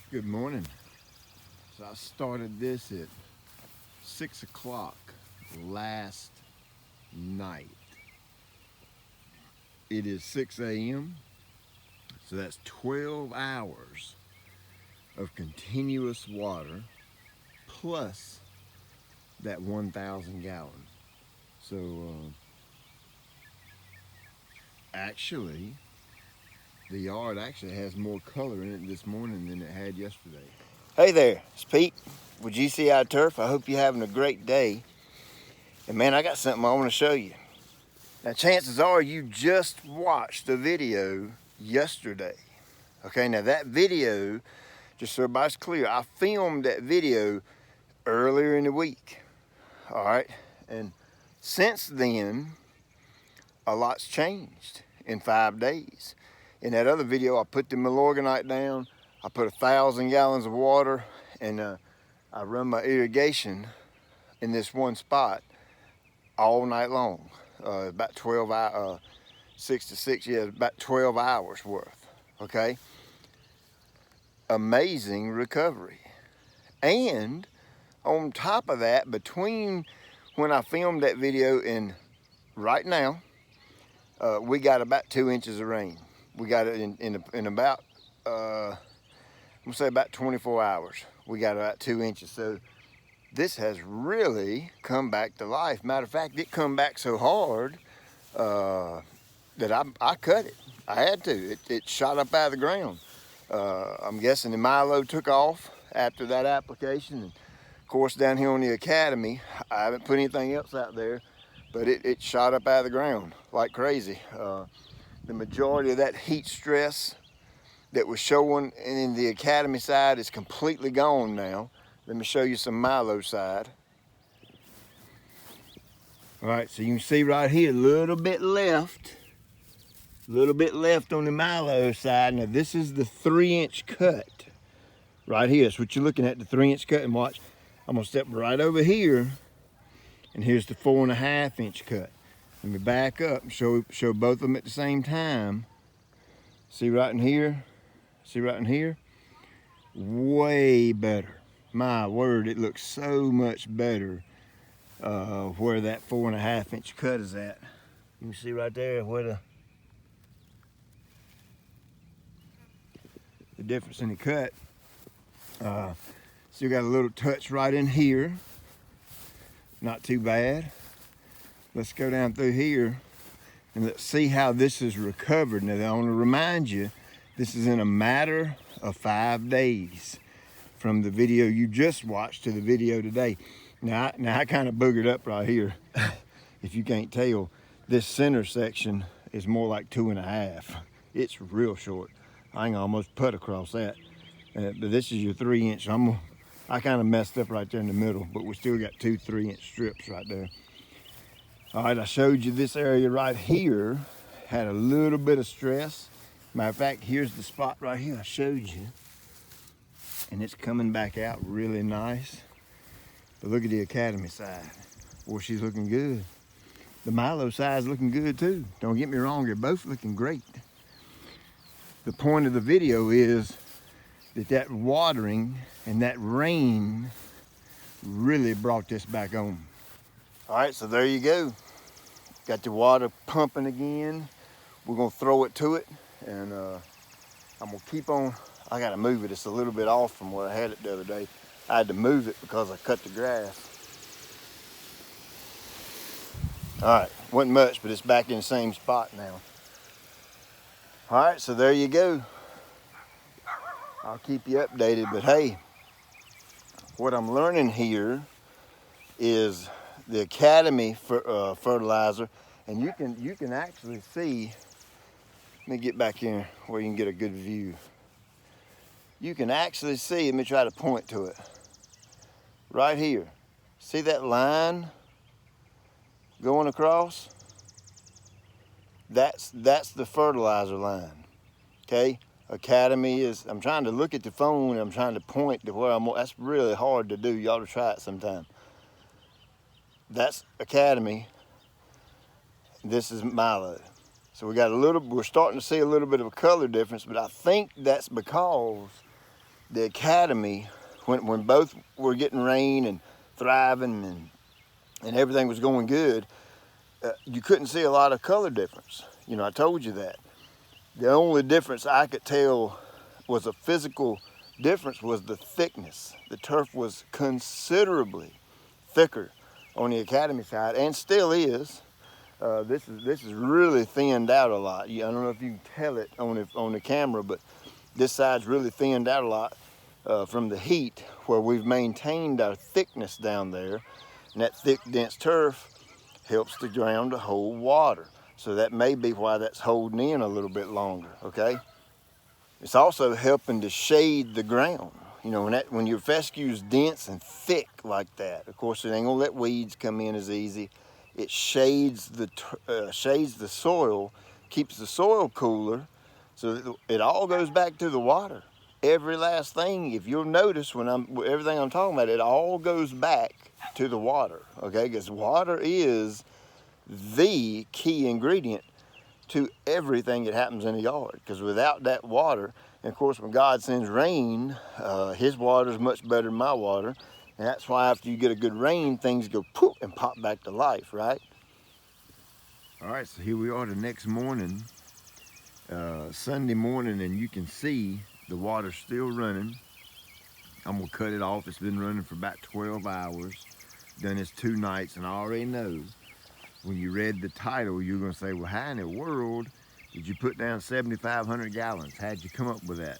Good morning. So I started this at 6 o'clock last night. It is 6 a.m. So that's 12 hours of continuous water plus that 1,000 gallons. So actually, the yard actually has more color in it this morning than it had yesterday. Hey there, it's Pete with GCI Turf. I hope you're having a great day. And man, I got something I want to show you. Now, chances are you just watched a video yesterday. Okay, now that video, just so everybody's clear, I filmed that video earlier in the week. All right, and since then, a lot's changed in 5 days. In that other video, I put the Milorganite down, I put 1,000 gallons of water, and I run my irrigation in this one spot all night long. About 12 hours, 6 to 6, yeah, about 12 hours worth, okay? Amazing recovery. And on top of that, between when I filmed that video and right now, we got about 2 inches of rain. We got it in about, I'm gonna say about 24 hours. We got about 2 inches. So this has really come back to life. Matter of fact, it come back so hard that I cut it. I had to. It shot up out of the ground. I'm guessing the Milo took off after that application. And of course, down here on the Academy, I haven't put anything else out there, but it shot up out of the ground like crazy. The majority of that heat stress that was showing in the Academy side is completely gone now. Let me show you some Milo side. All right, so you can see right here, a little bit left on the Milo side. Now this is the 3-inch cut right here. That's what you're looking at, the 3-inch cut. And watch, I'm gonna step right over here, and here's the 4.5-inch cut. Let me back up and show both of them at the same time. See right in here? See right in here? Way better. My word, it looks so much better where that 4.5-inch cut is at. You can see right there where the difference in the cut. Still got a little touch right in here. Not too bad. Let's go down through here and let's see how this is recovered. Now, I want to remind you, this is in a matter of 5 days from the video you just watched to the video today. Now I kind of boogered up right here. If you can't tell, this center section is more like 2.5. It's real short. I can almost put across that. But this is your 3-inch. I kind of messed up right there in the middle, but we still got 2 3-inch strips right there. All right, I showed you this area right here had a little bit of stress. Matter of fact, here's the spot right here I showed you. And it's coming back out really nice. But look at the Academy side. Boy, she's looking good. The Milo side is looking good too. Don't get me wrong, they're both looking great. The point of the video is that watering and that rain really brought this back on. All right, so there you go. Got the water pumping again. We're gonna throw it to it, and I'm gonna keep on. I gotta move it. It's a little bit off from where I had it the other day. I had to move it because I cut the grass. All right, wasn't much, but it's back in the same spot now. All right, so there you go. I'll keep you updated, but hey, what I'm learning here is the Academy fertilizer, and you can actually see. Let me get back here where you can get a good view. You can actually see. Let me try to point to it. Right here. See that line going across? That's the fertilizer line. Okay. Academy is. I'm trying to look at the phone. And I'm trying to point to where I'm. That's really hard to do. You ought to try it sometime. That's Academy. This is Milo. So we're starting to see a little bit of a color difference, but I think that's because the academy, when both were getting rain and thriving and everything was going good, you couldn't see a lot of color difference. You know, I told you that. The only difference I could tell was a physical difference was the thickness. The turf was considerably thicker on the academy side, and still is. This is really thinned out a lot. I don't know if you can tell it on the camera, but this side's really thinned out a lot from the heat, where we've maintained our thickness down there, and that thick, dense turf helps the ground to hold water. So that may be why that's holding in a little bit longer, okay? It's also helping to shade the ground. You know, when your fescue is dense and thick like that, of course it ain't gonna let weeds come in as easy. It shades the soil, keeps the soil cooler, so it all goes back to the water. Every last thing, if you'll notice everything I'm talking about, it all goes back to the water, okay? Because water is the key ingredient to everything that happens in the yard. Because without that water, and of course when God sends rain, his water is much better than my water. And that's why after you get a good rain, things go poof and pop back to life, right? All right, so here we are the next morning, Sunday morning, and you can see the water's still running. I'm gonna cut it off. It's been running for about 12 hours. Done this 2 nights, and I already know when you read the title, you're gonna say, well, how in the world did you put down 7,500 gallons? How'd you come up with that?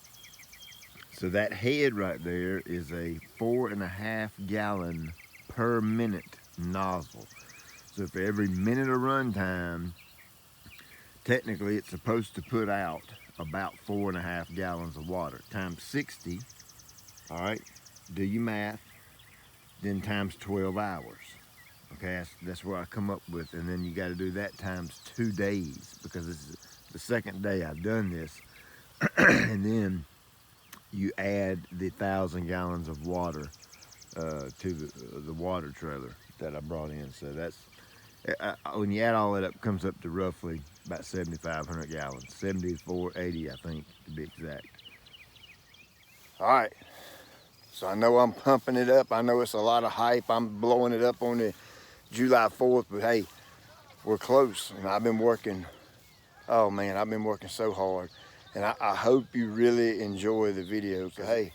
So that head right there is a 4.5 gallon per minute nozzle. So for every minute of run time, technically it's supposed to put out about 4.5 gallons of water. Times 60, all right, do your math, then times 12 hours. Okay, that's where I come up with, and then you got to do that times 2 days, because this is the second day I've done this. And then you add the 1,000 gallons of water to the water trailer that I brought in. So that's, when you add all that up, it comes up to roughly about 7,500 gallons, 7,480 I think to be exact. All right, so I know I'm pumping it up. I know it's a lot of hype. I'm blowing it up on the July 4th, but hey, we're close. And I've been working, oh man, I've been working so hard. And I hope you really enjoy the video. So hey,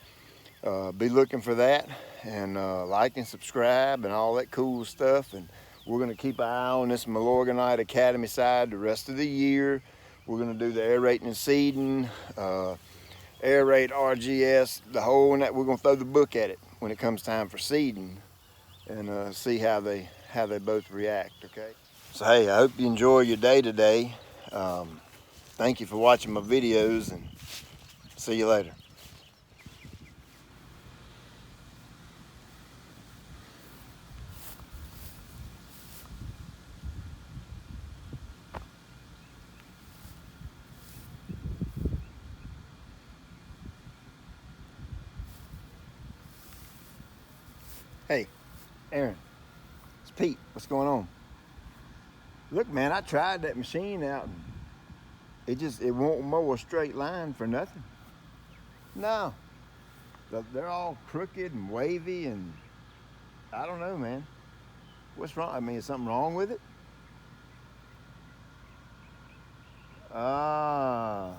be looking for that, and like and subscribe and all that cool stuff. And we're gonna keep an eye on this Milorganite Academy side the rest of the year. We're gonna do the aerating and seeding, aerate RGS, the whole, and that. We're gonna throw the book at it when it comes time for seeding, and see how they both react, okay? So hey, I hope you enjoy your day today. Thank you for watching my videos, and see you later. Hey, Aaron, it's Pete. What's going on? Look, man, I tried that machine out, and it won't mow a straight line for nothing. No, they're all crooked and wavy, and I don't know, man. What's wrong? I mean, is something wrong with it? Ah,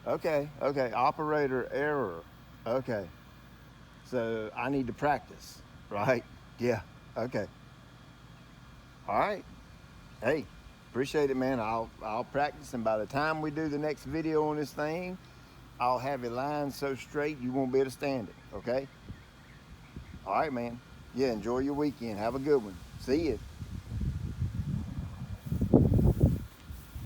okay, operator error. Okay, so I need to practice, right? Yeah, okay. All right. Hey, appreciate it, man. I'll practice, and by the time we do the next video on this thing, I'll have a line so straight you won't be able to stand it, okay? All right, man. Yeah, enjoy your weekend. Have a good one. See you.